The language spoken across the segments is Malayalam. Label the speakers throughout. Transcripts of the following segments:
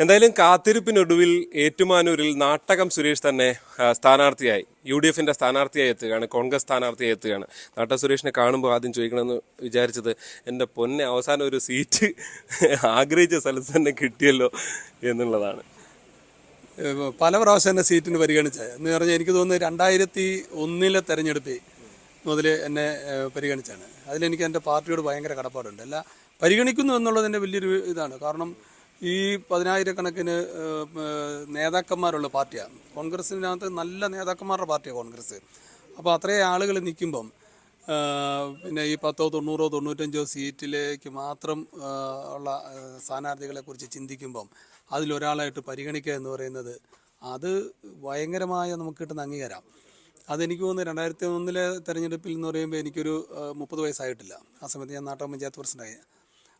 Speaker 1: എന്തായാലും കാത്തിരിപ്പിനൊടുവിൽ ഏറ്റുമാനൂരിൽ നാട്ടകം സുരേഷ് തന്നെ സ്ഥാനാർത്ഥിയായി UDFന്റെ സ്ഥാനാർത്ഥിയായി എത്തുകയാണ്, കോൺഗ്രസ് സ്ഥാനാർത്ഥിയായി എത്തുകയാണ്. നാട്ടകം സുരേഷിനെ കാണുമ്പോൾ ആദ്യം ചോദിക്കണമെന്ന് വിചാരിച്ചത്, എൻ്റെ പൊന്നെ അവസാനം ഒരു സീറ്റ് ആഗ്രഹിച്ച സ്ഥലത്ത് തന്നെ കിട്ടിയല്ലോ എന്നുള്ളതാണ്.
Speaker 2: പല പ്രാവശ്യം എന്നെ സീറ്റിന് പരിഗണിച്ചത് എന്ന് പറഞ്ഞാൽ എനിക്ക് തോന്നുന്നു 2001 തെരഞ്ഞെടുപ്പിൽ മുതൽ എന്നെ പരിഗണിച്ചാണ്. അതിലെനിക്ക് എൻ്റെ പാർട്ടിയോട് ഭയങ്കര കടപ്പാടുണ്ട്. അല്ല, പരിഗണിക്കുന്നു എന്നുള്ളതിൻ്റെ വലിയൊരു ഇതാണ്. കാരണം ഈ 10,000-കണക്കിന് നേതാക്കന്മാരുള്ള പാർട്ടിയാണ് കോൺഗ്രസിനകത്ത്. നല്ല നേതാക്കന്മാരുടെ പാർട്ടിയാണ് കോൺഗ്രസ്. അപ്പോൾ അത്രയും ആളുകൾ നിൽക്കുമ്പം പിന്നെ ഈ 10, 90, 95 സീറ്റിലേക്ക് മാത്രം ഉള്ള സ്ഥാനാർത്ഥികളെക്കുറിച്ച് ചിന്തിക്കുമ്പം അതിലൊരാളായിട്ട് പരിഗണിക്കുക എന്ന് പറയുന്നത് അത് ഭയങ്കരമായ നമുക്ക് കിട്ടുന്ന അംഗീകാരം. അതെനിക്ക് തോന്നുന്നു 2001 തെരഞ്ഞെടുപ്പിൽ എന്ന് പറയുമ്പോൾ എനിക്കൊരു 30 വയസ്സായിട്ടില്ല. ആ സമയത്ത് ഞാൻ നാട്ടകം പഞ്ചായത്ത് പ്രസിഡൻ്റായി.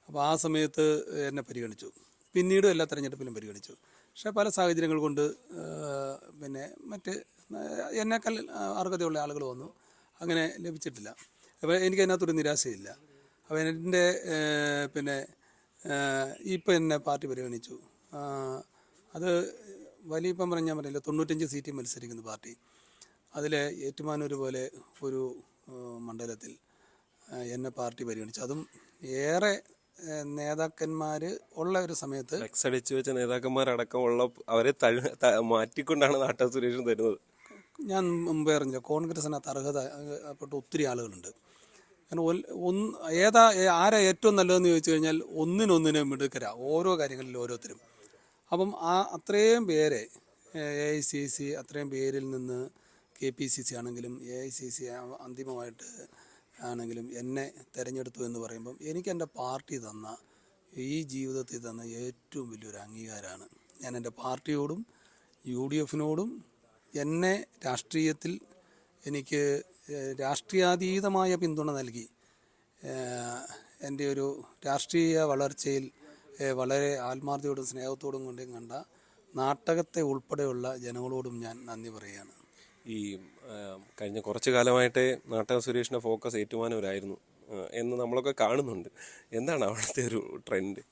Speaker 2: അപ്പോൾ ആ സമയത്ത് എന്നെ പരിഗണിച്ചു. പിന്നീടും എല്ലാ തെരഞ്ഞെടുപ്പിലും പരിഗണിച്ചു. പക്ഷേ പല സാഹചര്യങ്ങൾ കൊണ്ട് പിന്നെ മറ്റ് എന്നേക്കാൾ അർഹതയുള്ള ആളുകൾ വന്നു, അങ്ങനെ ലഭിച്ചിട്ടില്ല. അപ്പോൾ എനിക്കതിനകത്തൊരു നിരാശയില്ല. അപ്പോൾ എൻ്റെ പിന്നെ ഇപ്പം എന്നെ പാർട്ടി പരിഗണിച്ചു. അത് വലിയപ്പം പറഞ്ഞാൽ പറയില്ല, 95 സീറ്റ് മത്സരിക്കുന്ന പാർട്ടി. അതിൽ ഏറ്റുമാനൂർ പോലെ ഒരു മണ്ഡലത്തിൽ എന്നെ പാർട്ടി പരിഗണിച്ചു. അതും ഏറെ നേതാക്കന്മാർ ഉള്ള ഒരു സമയത്ത്
Speaker 1: ഫ്ലെക്സ് അടിച്ചു വെച്ച നേതാക്കന്മാരടക്കമുള്ള അവരെ മാറ്റിക്കൊണ്ടാണ് നാട്ടകം സുരേഷ് തരുന്നത്.
Speaker 2: ഞാൻ മുമ്പേ അറിഞ്ഞില്ല, കോൺഗ്രസിനകത്ത് അർഹതപ്പെട്ട ഒത്തിരി ആളുകളുണ്ട്. കാരണം ആരാ ഏറ്റവും നല്ലതെന്ന് ചോദിച്ചു കഴിഞ്ഞാൽ ഒന്നിനൊന്നിനും മിടുക്കരാ ഓരോ കാര്യങ്ങളിലും ഓരോരുത്തരും. അപ്പം അത്രയും പേരെ AICC അത്രയും പേരിൽ നിന്ന് KPCC ആണെങ്കിലും AICC അന്തിമമായിട്ട് ആണെങ്കിലും എന്നെ തിരഞ്ഞെടുത്തു എന്ന് പറയുമ്പം എനിക്ക് എൻ്റെ പാർട്ടി തന്ന, ഈ ജീവിതത്തിൽ തന്ന ഏറ്റവും വലിയൊരു അംഗീകാരമാണ്. ഞാൻ എൻ്റെ പാർട്ടിയോടും UDFനോടും എന്നെ രാഷ്ട്രീയത്തിൽ എനിക്ക് രാഷ്ട്രീയാതീതമായ പിന്തുണ നൽകി എൻ്റെ ഒരു രാഷ്ട്രീയ വളർച്ചയിൽ വളരെ ആത്മാർത്ഥതയോടും സ്നേഹത്തോടും കൊണ്ടും കണ്ട നാട്ടകത്തെ ഉൾപ്പെടെയുള്ള ജനങ്ങളോടും ഞാൻ നന്ദി പറയുകയാണ്.
Speaker 1: ഈ കഴിഞ്ഞ കുറച്ചു കാലമായിട്ട് നാട്ടകം സുരേഷിൻ്റെ ഫോക്കസ് ഏറ്റുമാനൂരായിരുന്നു എന്ന് നമ്മളൊക്കെ കാണുന്നുണ്ട്. എന്താണ് അവിടുത്തെ ഒരു ട്രെൻഡ്?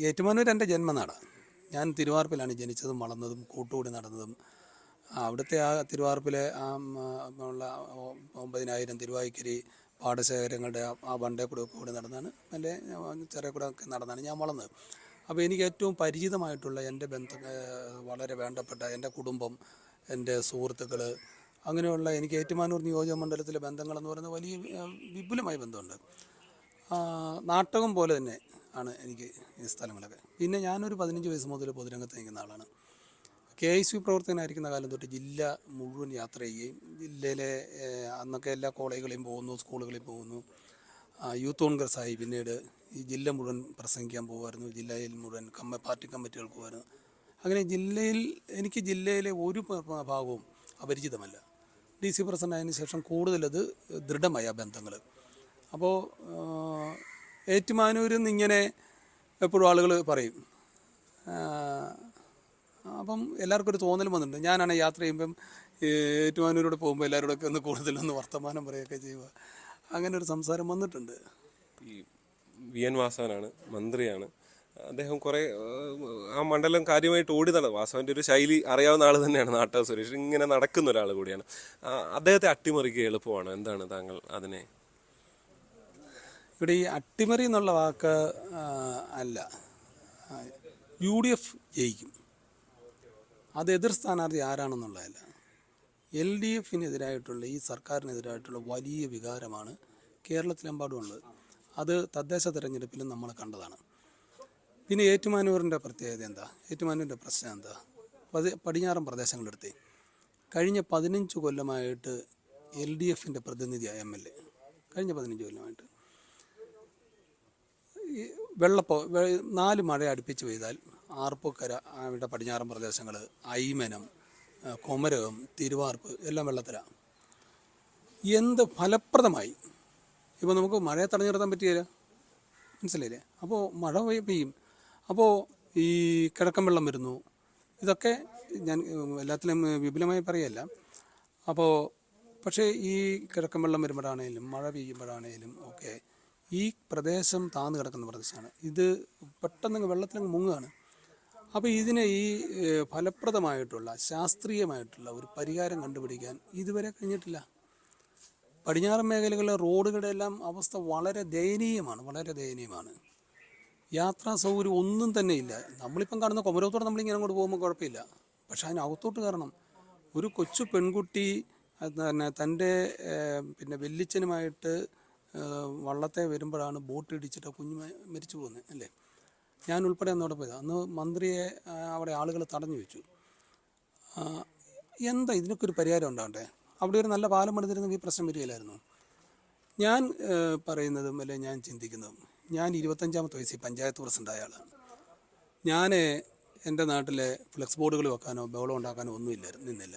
Speaker 2: ഏറ്റുമാനൂർ എൻ്റെ ജന്മനാടാണ്. ഞാൻ തിരുവാർപ്പിലാണ് ജനിച്ചതും വളർന്നതും കൂട്ടുകൂടി നടന്നതും. അവിടുത്തെ ആ തിരുവാർപ്പിലെ ഉള്ള 9,000 തിരുവായ്ക്കരി പാടശേഖരങ്ങളുടെ ആ ബണ്ടേ കൂടെ നടന്നാണ്, എൻ്റെ ചെറിയ കൂടെ ഒക്കെ നടന്നാണ് ഞാൻ വളർന്നത്. അപ്പോൾ എനിക്ക് ഏറ്റവും പരിചിതമായിട്ടുള്ള എൻ്റെ വളരെ വേണ്ടപ്പെട്ട എൻ്റെ കുടുംബം, എൻ്റെ സുഹൃത്തുക്കൾ, അങ്ങനെയുള്ള എനിക്ക് ഏറ്റുമാനൂർ നിയോജക മണ്ഡലത്തിലെ ബന്ധങ്ങളെന്ന് പറയുന്നത് വലിയ വിപുലമായ ബന്ധമുണ്ട്. നാട്ടകം പോലെ തന്നെ ആണ് എനിക്ക് ഈ സ്ഥലങ്ങളൊക്കെ. പിന്നെ ഞാനൊരു 15 വയസ്സ് മുതൽ പൊതുരംഗത്ത് നിൽക്കുന്ന ആളാണ്. KICC പ്രവർത്തകനായിരിക്കുന്ന കാലം തൊട്ട് ജില്ല മുഴുവൻ യാത്ര ചെയ്യുകയും ജില്ലയിലെ അന്നൊക്കെ എല്ലാ കോളേജുകളിലും പോകുന്നു, സ്കൂളുകളിൽ പോകുന്നു. യൂത്ത് കോൺഗ്രസ്സായി പിന്നീട് ഈ ജില്ല മുഴുവൻ പ്രസംഗിക്കാൻ പോകുമായിരുന്നു. ജില്ലയിൽ മുഴുവൻ പാർട്ടി കമ്മിറ്റികൾ പോകുമായിരുന്നു. അങ്ങനെ എനിക്ക് ജില്ലയിലെ ഒരു ഭാഗവും അപരിചിതമല്ല. DC പ്രസിഡന്റ് ആയതിനു ശേഷം കൂടുതലത് ദൃഢമായ ബന്ധങ്ങൾ. അപ്പോൾ ഏറ്റുമാനൂരിൽ നിന്ന് ഇങ്ങനെ എപ്പോഴും ആളുകൾ പറയും. അപ്പം എല്ലാവർക്കും ഒരു തോന്നലും വന്നിട്ടുണ്ട്. ഞാനാണെങ്കിൽ യാത്ര ചെയ്യുമ്പം ഏറ്റുമാനൂരോട് പോകുമ്പോൾ എല്ലാവരോടൊക്കെ ഒന്ന് കൂടുതലൊന്ന് വർത്തമാനം പറയുകയൊക്കെ ചെയ്യുക, അങ്ങനെ ഒരു സംസാരം വന്നിട്ടുണ്ട്.
Speaker 1: ഈ VN വാസവനാണ്, മന്ത്രിയാണ് അദ്ദേഹം. കുറേ ആ മണ്ഡലം കാര്യമായിട്ട് ഓടി നടന്നു. വാസവൻ്റെ ഒരു ശൈലി അറിയാവുന്ന ആൾ തന്നെയാണ് നാട്ടകം സുരേഷ്. ഇങ്ങനെ നടക്കുന്ന ഒരാൾ കൂടിയാണ്. അദ്ദേഹത്തെ അട്ടിമറിക്കുക എളുപ്പമാണ്. എന്താണ് താങ്കൾ അതിനെ?
Speaker 2: ഇവിടെ ഈ അട്ടിമറി എന്നുള്ള വാക്ക് അല്ല. UDF ജയിക്കും, അത് എതിർ സ്ഥാനാർത്ഥി ആരാണെന്നുള്ളതല്ല. LDFനെതിരായിട്ടുള്ള, ഈ സർക്കാരിനെതിരായിട്ടുള്ള വലിയ വികാരമാണ് കേരളത്തിലെമ്പാടുമുള്ളത്. അത് തദ്ദേശ തെരഞ്ഞെടുപ്പിലും നമ്മൾ കണ്ടതാണ്. പിന്നെ ഏറ്റുമാനൂരിൻ്റെ പ്രത്യേകത എന്താ? ഏറ്റുമാനൂരിൻ്റെ പ്രശ്നം എന്താ? പടിഞ്ഞാറൻ പ്രദേശങ്ങളെടുത്ത് കഴിഞ്ഞ 15 കൊല്ലമായിട്ട് LDFൻ്റെ പ്രതിനിധിയായ MLA കഴിഞ്ഞ 15 കൊല്ലമായിട്ട് വെള്ളപ്പോ 4 മഴ അടുപ്പിച്ച് പെയ്താൽ ആർപ്പൂക്കര, അവിടെ പടിഞ്ഞാറൻ പ്രദേശങ്ങൾ, അയ്മനം, കൊമരകം, തിരുവാർപ്പ് എല്ലാം വെള്ളത്തിലാണ്. എന്ത് ഫലപ്രദമായി ഇപ്പോൾ നമുക്ക് മഴയെ തടഞ്ഞു നിർത്താൻ പറ്റിയില്ല, മനസ്സിലായില്ലേ? അപ്പോൾ മഴ പെയ്യും, അപ്പോൾ ഈ കിഴക്കൻ വെള്ളം വരുന്നു. ഇതൊക്കെ ഞാൻ എല്ലാത്തിലും വിപുലമായി പറയല്ല. അപ്പോൾ പക്ഷേ ഈ കിഴക്കൻ വെള്ളം വരുമ്പോഴാണേലും മഴ പെയ്യുമ്പോഴാണേലും ഒക്കെ ഈ പ്രദേശം താഴ്ന്നു കിടക്കുന്ന പ്രദേശമാണ്. ഇത് പെട്ടെന്ന് വെള്ളത്തിലങ്ങ് മുങ്ങുകയാണ്. അപ്പോൾ ഇതിനെ ഈ ഫലപ്രദമായിട്ടുള്ള ശാസ്ത്രീയമായിട്ടുള്ള ഒരു പരിഹാരം കണ്ടുപിടിക്കാൻ ഇതുവരെ കഴിഞ്ഞിട്ടില്ല. പടിഞ്ഞാറൻ മേഖലകളിലെ റോഡുകളുടെ എല്ലാം അവസ്ഥ വളരെ ദയനീയമാണ്. യാത്രാ സൗകര്യം ഒന്നും തന്നെ ഇല്ല. നമ്മളിപ്പം കാണുന്ന കുമരകത്തോടെ നമ്മളിങ്ങനെ അങ്ങോട്ട് പോകുമ്പോൾ കുഴപ്പമില്ല. പക്ഷെ അതിനകത്തോട്ട് കയറണം. ഒരു കൊച്ചു പെൺകുട്ടി തൻ്റെ വെല്ലിച്ചനുമായിട്ട് വള്ളത്തെ വരുമ്പോഴാണ് ബോട്ട് ഇടിച്ചിട്ട് കുഞ്ഞ് മരിച്ചു പോകുന്നത് അല്ലേ. ഞാൻ ഉൾപ്പെടെ അന്നോടെ പോയത്. അന്ന് മന്ത്രിയെ അവിടെ ആളുകൾ തടഞ്ഞു വെച്ചു. എന്താ ഇതിനൊക്കെ ഒരു പരിഹാരം ഉണ്ടാകണ്ടേ? അവിടെ ഒരു നല്ല പാലം പണിതിരുന്നെങ്കിൽ ഈ പ്രശ്നം വരികയില്ലായിരുന്നു. ഞാൻ പറയുന്നതും അല്ലെ ഞാൻ ചിന്തിക്കുന്നതും, ഞാൻ 25-ാമത്തെ വയസ്സിൽ പഞ്ചായത്ത് പ്രസിഡൻ്റായ ആളാണ്. ഞാൻ എൻ്റെ നാട്ടിലെ ഫ്ലെക്സ് ബോർഡുകൾ വെക്കാനോ ബഹളം ഉണ്ടാക്കാനോ നിന്നില്ല.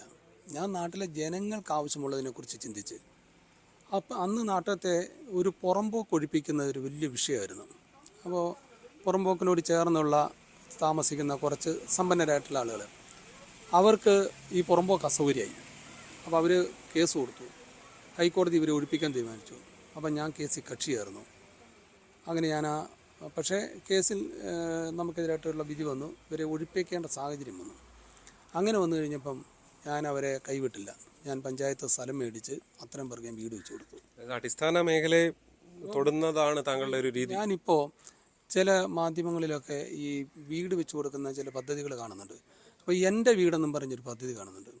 Speaker 2: ഞാൻ നാട്ടിലെ ജനങ്ങൾക്ക് ആവശ്യമുള്ളതിനെക്കുറിച്ച് ചിന്തിച്ച്. അപ്പം അന്ന് നാട്ടത്തെ ഒരു പുറമ്പോക്ക് ഒഴിപ്പിക്കുന്ന ഒരു വലിയ വിഷയമായിരുന്നു. അപ്പോൾ പുറമ്പോക്കിനോട് ചേർന്നുള്ള താമസിക്കുന്ന കുറച്ച് സമ്പന്നരായിട്ടുള്ള ആളുകൾ, അവർക്ക് ഈ പുറമ്പോക്ക് അസൗകര്യമായി. അപ്പോൾ അവർ കേസ് കൊടുത്തു. ഹൈക്കോടതി ഇവരെ ഒഴിപ്പിക്കാൻ തീരുമാനിച്ചു. അപ്പം ഞാൻ കേസിൽ കക്ഷിയായിരുന്നു. അങ്ങനെ പക്ഷേ കേസിൽ നമുക്കെതിരായിട്ടുള്ള വിധി വന്നു. ഇവരെ ഒഴിപ്പിക്കേണ്ട സാഹചര്യം വന്നു. അങ്ങനെ വന്നു കഴിഞ്ഞപ്പം ഞാൻ അവരെ കൈവിട്ടില്ല. ഞാൻ പഞ്ചായത്ത് സ്ഥലം മേടിച്ച് അത്രയും പേർക്ക് ഞാൻ വീട് വെച്ച് കൊടുത്തു.
Speaker 1: അടിസ്ഥാന മേഖലയെ തൊടുന്നതാണ് താങ്കളുടെ ഒരു രീതി.
Speaker 2: ഞാനിപ്പോൾ ചില മാധ്യമങ്ങളിലൊക്കെ ഈ വീട് വെച്ച് കൊടുക്കുന്ന ചില പദ്ധതികൾ കാണുന്നുണ്ട്. അപ്പോൾ എൻ്റെ വീടെന്നും പറഞ്ഞൊരു പദ്ധതി കാണുന്നുണ്ട്.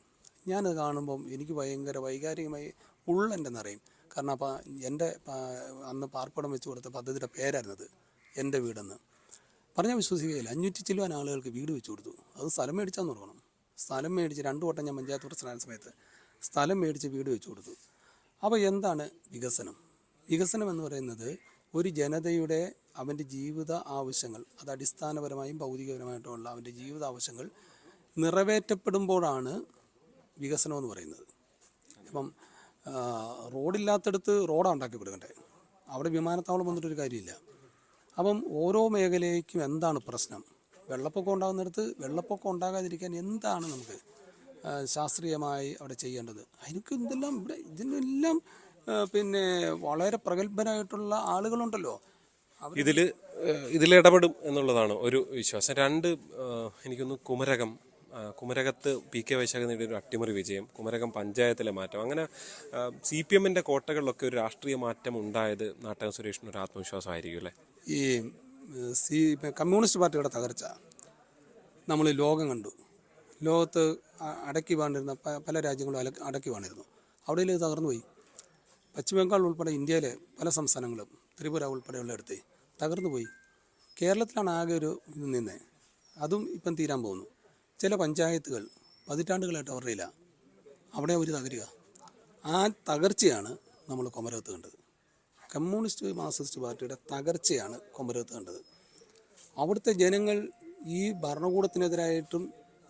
Speaker 2: ഞാനത് കാണുമ്പം എനിക്ക് ഭയങ്കര വൈകാരികമായി ഉള്ളെൻ്റെ നിറയും. കാരണം അപ്പം എൻ്റെ അന്ന് പാർപ്പിടം വെച്ച് കൊടുത്ത പദ്ധതിയുടെ പേരായിരുന്നത് എൻ്റെ വീടെന്ന്. പറഞ്ഞാൽ വിശ്വസിക്കുകയില്ല. 500 ചില്ലുവാൻ ആളുകൾക്ക് വീട് വെച്ച് കൊടുത്തു. അത് സ്ഥലം മേടിച്ചാന്ന് ഓർക്കണം. സ്ഥലം മേടിച്ച് 2 വട്ടം ഞാൻ പഞ്ചായത്ത് പ്രസിഡന്റ് സമയത്ത് സ്ഥലം മേടിച്ച് വീട് വെച്ച് കൊടുത്തു. അപ്പോൾ എന്താണ് വികസനം? വികസനം എന്ന് പറയുന്നത് ഒരു ജനതയുടെ അവൻ്റെ ജീവിത ആവശ്യങ്ങൾ, അത് അടിസ്ഥാനപരമായും ഭൗതികപരമായിട്ടുള്ള അവൻ്റെ ജീവിത ആവശ്യങ്ങൾ നിറവേറ്റപ്പെടുമ്പോഴാണ് വികസനം എന്ന് പറയുന്നത്. ഇപ്പം റോഡില്ലാത്തടത്ത് റോഡാണ് ഉണ്ടാക്കി കൊടുക്കണ്ടേ. അവിടെ വിമാനത്താവളം വന്നിട്ടൊരു കാര്യമില്ല. അപ്പം ഓരോ മേഖലയ്ക്കും എന്താണ് പ്രശ്നം? വെള്ളപ്പൊക്കം ഉണ്ടാകുന്നിടത്ത് വെള്ളപ്പൊക്കം ഉണ്ടാകാതിരിക്കാൻ എന്താണ് നമുക്ക് ശാസ്ത്രീയമായി അവിടെ ചെയ്യേണ്ടത്? അതിനൊക്കെ എന്തെല്ലാം ഇവിടെ ഇതിനെല്ലാം വളരെ പ്രഗത്ഭരായിട്ടുള്ള ആളുകളുണ്ടല്ലോ.
Speaker 1: ഇതിലിടപെടും എന്നുള്ളതാണ് ഒരു വിശ്വാസം. എനിക്കൊന്ന് കുമരകത്ത് PK വൈശാഖ നേടിയ ഒരു അട്ടിമറി വിജയം, കുമരകം പഞ്ചായത്തിലെ മാറ്റം, അങ്ങനെ CPM-ന്റെ കോട്ടകളിലൊക്കെ ഒരു രാഷ്ട്രീയ മാറ്റം ഉണ്ടായത് നാട്ടകം സുരേഷിന് ഒരു ആത്മവിശ്വാസമായിരിക്കും അല്ലേ?
Speaker 2: ഈ കമ്മ്യൂണിസ്റ്റ് പാർട്ടിയുടെ തകർച്ച നമ്മൾ ലോകം കണ്ടു. ലോകത്ത് അടക്കി വാണ്ടിരുന്ന പല രാജ്യങ്ങളും അടക്കി വാണിരുന്നു. അവിടെ ഇത് തകർന്നു പോയി. പശ്ചിമബംഗാൾ ഉൾപ്പെടെ ഇന്ത്യയിലെ പല സംസ്ഥാനങ്ങളും, ത്രിപുര ഉൾപ്പെടെയുള്ള ഇടത്ത് തകർന്നു പോയി. കേരളത്തിലാണ് ആകെ ഒരു ഇത് നിന്നേ. അതും ഇപ്പം തീരാൻ പോകുന്നു. ചില പഞ്ചായത്തുകൾ പതിറ്റാണ്ടുകളായിട്ട് അവരുടെ ഇല്ല. അവിടെ അവർ തകരുക. ആ തകർച്ചയാണ് നമ്മൾ കുമരകത്ത് കണ്ടത്. കമ്മ്യൂണിസ്റ്റ് മാർക്സിസ്റ്റ് പാർട്ടിയുടെ തകർച്ചയാണ് കുമരകത്ത് കണ്ടത്. അവിടുത്തെ ജനങ്ങൾ ഈ ഭരണകൂടത്തിനെതിരായിട്ടും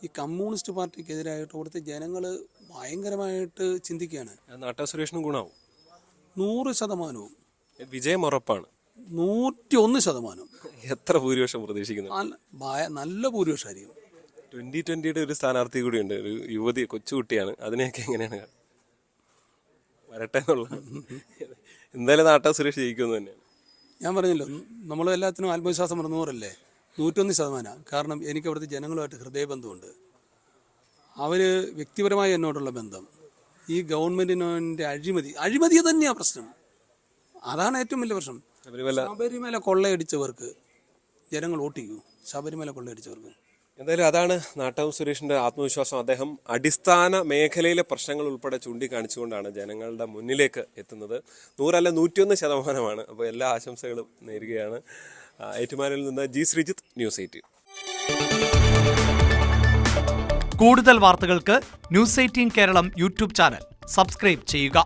Speaker 2: ഈ കമ്മ്യൂണിസ്റ്റ് പാർട്ടിക്കെതിരായിട്ടും അവിടുത്തെ ജനങ്ങൾ ഭയങ്കരമായിട്ട് ചിന്തിക്കുകയാണ്.
Speaker 1: നാട്ടകം സുരേഷിനും ഗുണമാവും.
Speaker 2: 100%
Speaker 1: വിജയം ഉറപ്പാണ്.
Speaker 2: 101%.
Speaker 1: എത്ര ഭൂരിപക്ഷം പ്രതീക്ഷിക്കുന്നു?
Speaker 2: നല്ല ഭൂരിപക്ഷമായിരിക്കും.
Speaker 1: 2020 ഒരു സ്ഥാനാർത്ഥി കൂടിയുണ്ട്, ഒരു യുവതി, കൊച്ചുകുട്ടിയാണ്. അതിനെയൊക്കെ എങ്ങനെയാണ് വരട്ടെ എന്നുള്ള? എന്തായാലും നാട്ടകം സുരേഷ് ജയിക്കുമെന്ന് തന്നെയാണ്.
Speaker 2: ഞാൻ പറഞ്ഞല്ലോ, നമ്മൾ എല്ലാത്തിനും ആത്മവിശ്വാസം പറഞ്ഞവരല്ലേ. 101%. കാരണം എനിക്ക് അവിടുത്തെ ജനങ്ങളുമായിട്ട് ഹൃദയബന്ധമുണ്ട്. അവർ വ്യക്തിപരമായി എന്നോടുള്ള ബന്ധം, ഈ ഗവൺമെൻറ്റിൻ്റെ അഴിമതി തന്നെയാണ് പ്രശ്നം. അതാണ് ഏറ്റവും വലിയ പ്രശ്നം. ശബരിമല കൊള്ളയടിച്ചവർക്ക് ജനങ്ങൾ വോട്ടിക്കൂ. ശബരിമല കൊള്ളയടിച്ചവർക്ക്.
Speaker 1: എന്തായാലും അതാണ് നാട്ടകം സുരേഷിന്റെ ആത്മവിശ്വാസം. അദ്ദേഹം അടിസ്ഥാന മേഖലയിലെ പ്രശ്നങ്ങൾ ഉൾപ്പെടെ ചൂണ്ടിക്കാണിച്ചുകൊണ്ടാണ് ജനങ്ങളുടെ മുന്നിലേക്ക് എത്തുന്നത്. 100 അല്ല 101%. അപ്പോൾ എല്ലാ ആശംസകളും നേരുകയാണ്. ഏറ്റുമാനൂരിൽ നിന്ന് ജി ശ്രീജിത്ത്, ന്യൂസ് 18.
Speaker 3: കൂടുതൽ വാർത്തകൾക്ക് news 18 Keralam YouTube channel subscribe ചെയ്യുക.